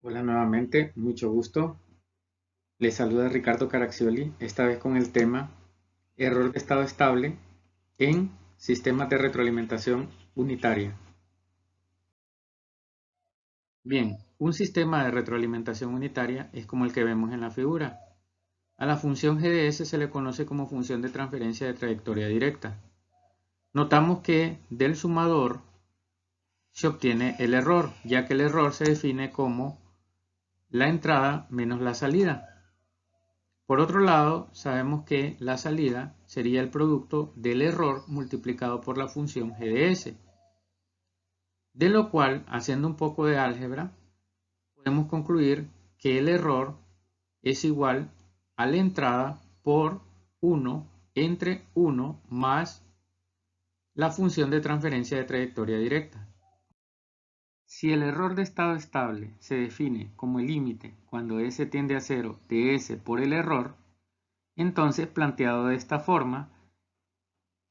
Hola nuevamente, mucho gusto. Les saluda Ricardo Caraccioli, esta vez con el tema error de estado estable en sistemas de retroalimentación unitaria. Bien, un sistema de retroalimentación unitaria es como el que vemos en la figura. A la función GDS se le conoce como función de transferencia de trayectoria directa. Notamos que del sumador se obtiene el error, ya que el error se define como la entrada menos la salida. Por otro lado, sabemos que la salida sería el producto del error multiplicado por la función GDS, de lo cual, haciendo un poco de álgebra, podemos concluir que el error es igual a la entrada por 1 entre 1 más la función de transferencia de trayectoria directa. Si el error de estado estable se define como el límite cuando S tiende a 0 de S por el error, entonces planteado de esta forma,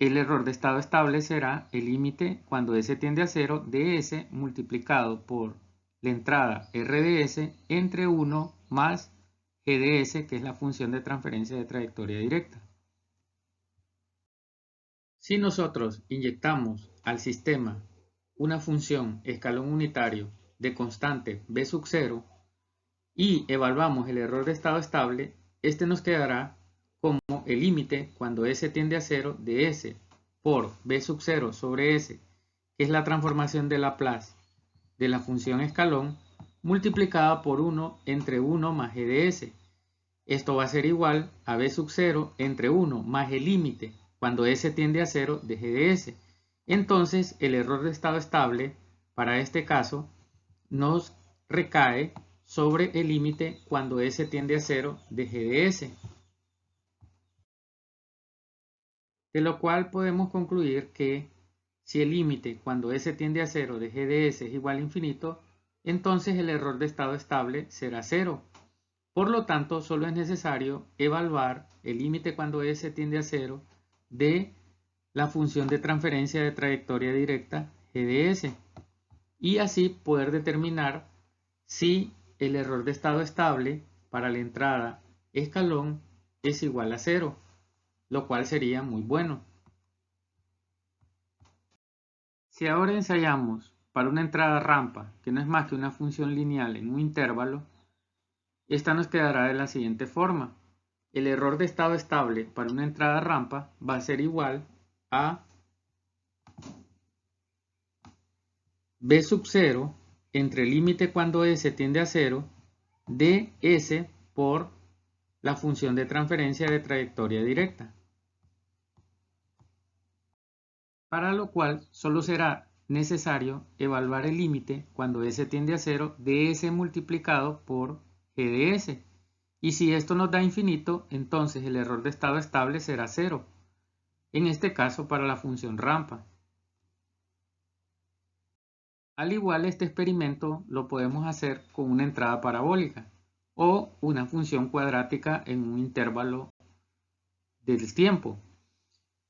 el error de estado estable será el límite cuando S tiende a 0 de S multiplicado por la entrada R de S entre 1 más G de S, que es la función de transferencia de trayectoria directa. Si nosotros inyectamos al sistema una función escalón unitario de constante b sub 0 y evaluamos el error de estado estable, este nos quedará como el límite cuando S tiende a 0 de S por b sub 0 sobre S, que es la transformación de Laplace de la función escalón, multiplicada por 1 entre 1 más g de S. Esto va a ser igual a b sub 0 entre 1 más el límite cuando S tiende a 0 de g de S. Entonces el error de estado estable para este caso nos recae sobre el límite cuando S tiende a 0 de g de S. De lo cual podemos concluir que si el límite cuando S tiende a 0 de g de S es igual a infinito, entonces el error de estado estable será 0. Por lo tanto, solo es necesario evaluar el límite cuando S tiende a 0 de la función de transferencia de trayectoria directa g de S y así poder determinar si el error de estado estable para la entrada escalón es igual a 0, lo cual sería muy bueno. Si ahora ensayamos para una entrada rampa, que no es más que una función lineal en un intervalo, esta nos quedará de la siguiente forma. El error de estado estable para una entrada rampa va a ser igual a b sub 0 entre el límite cuando S tiende a 0 de S por la función de transferencia de trayectoria directa. Para lo cual solo será necesario evaluar el límite cuando S tiende a 0 de S multiplicado por G de S. Y si esto nos da infinito, entonces el error de estado estable será 0. En este caso para la función rampa. Al igual, este experimento lo podemos hacer con una entrada parabólica o una función cuadrática en un intervalo del tiempo.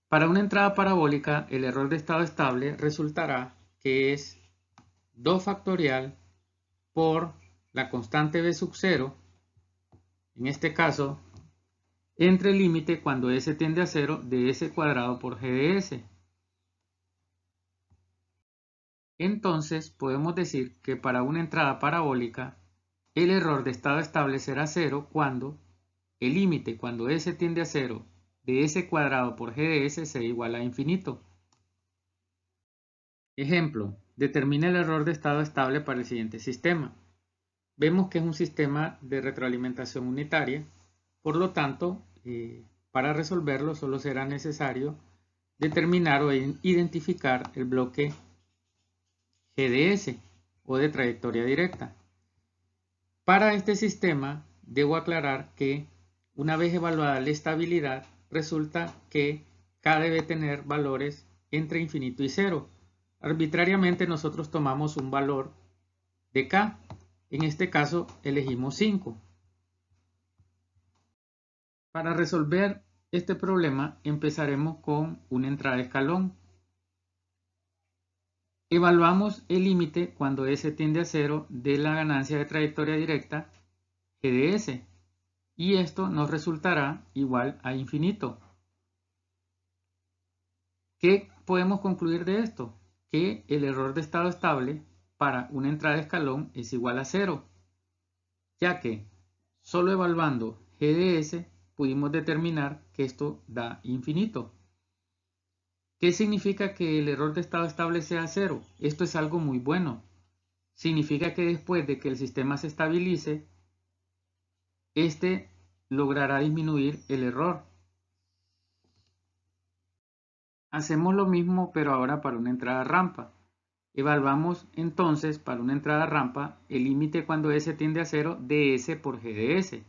Para una entrada parabólica, el error de estado estable resultará que es 2 factorial por la constante b sub 0, en este caso, entre el límite cuando s tiende a 0 de s cuadrado por g de s. Entonces, podemos decir que para una entrada parabólica, el error de estado estable será 0 cuando el límite cuando s tiende a 0 de s cuadrado por g de s sea igual a infinito. Ejemplo, determina el error de estado estable para el siguiente sistema. Vemos que es un sistema de retroalimentación unitaria, por lo tanto, para resolverlo solo será necesario determinar o identificar el bloque GDS o de trayectoria directa. Para este sistema, debo aclarar que una vez evaluada la estabilidad, resulta que K debe tener valores entre infinito y 0. Arbitrariamente nosotros tomamos un valor de K. En este caso elegimos 5. Para resolver este problema empezaremos con una entrada escalón. Evaluamos el límite cuando S tiende a 0 de la ganancia de trayectoria directa G de S, y esto nos resultará igual a infinito. ¿Qué podemos concluir de esto? Que el error de estado estable para una entrada de escalón es igual a 0, ya que solo evaluando G de S pudimos determinar que esto da infinito. ¿Qué significa que el error de estado estable sea 0? Esto es algo muy bueno. Significa que después de que el sistema se estabilice, este logrará disminuir el error. Hacemos lo mismo, pero ahora para una entrada rampa. Evaluamos entonces para una entrada rampa el límite cuando S tiende a 0 de S por G de S.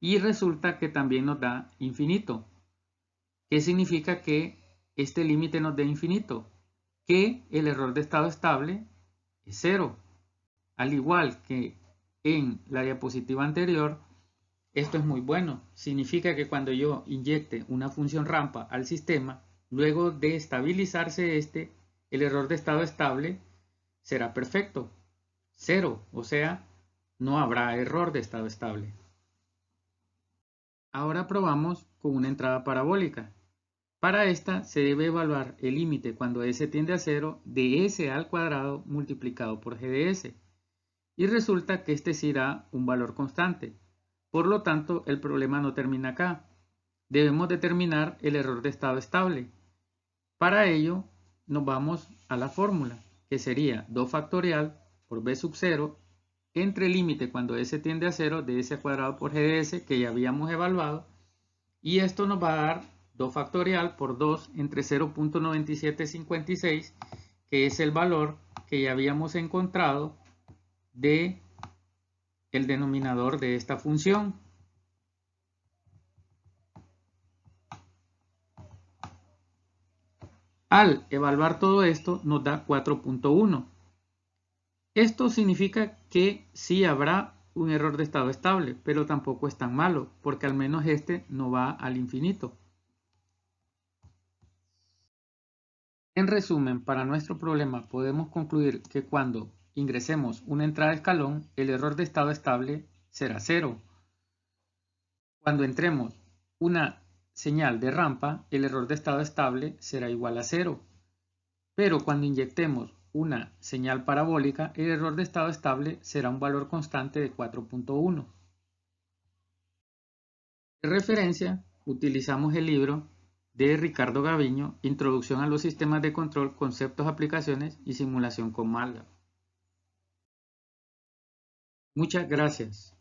Y resulta que también nos da infinito. ¿Qué significa que este límite nos dé infinito? Que el error de estado estable es 0. Al igual que en la diapositiva anterior, esto es muy bueno. Significa que cuando yo inyecte una función rampa al sistema, luego de estabilizarse el error de estado estable será perfecto, 0, o sea, no habrá error de estado estable. Ahora probamos con una entrada parabólica. Para esta se debe evaluar el límite cuando S tiende a 0 de S al cuadrado multiplicado por G de S. Y resulta que este sí da un valor constante. Por lo tanto, el problema no termina acá. Debemos determinar el error de estado estable. Para ello, nos vamos a la fórmula, que sería 2 factorial por b sub 0 entre el límite cuando s tiende a 0 de s al cuadrado por g de s, que ya habíamos evaluado, y esto nos va a dar 2 factorial por 2 entre 0.9756, que es el valor que ya habíamos encontrado de el denominador de esta función. Al evaluar todo esto nos da 4.1. Esto significa que sí habrá un error de estado estable, pero tampoco es tan malo, porque al menos este no va al infinito. En resumen, para nuestro problema podemos concluir que cuando ingresemos una entrada de escalón, el error de estado estable será 0. Cuando entremos una señal de rampa, el error de estado estable será igual a 0. Pero cuando inyectemos una señal parabólica, el error de estado estable será un valor constante de 4.1. De referencia, utilizamos el libro de Ricardo Gaviño, Introducción a los sistemas de control, conceptos, aplicaciones y simulación con MATLAB. Muchas gracias.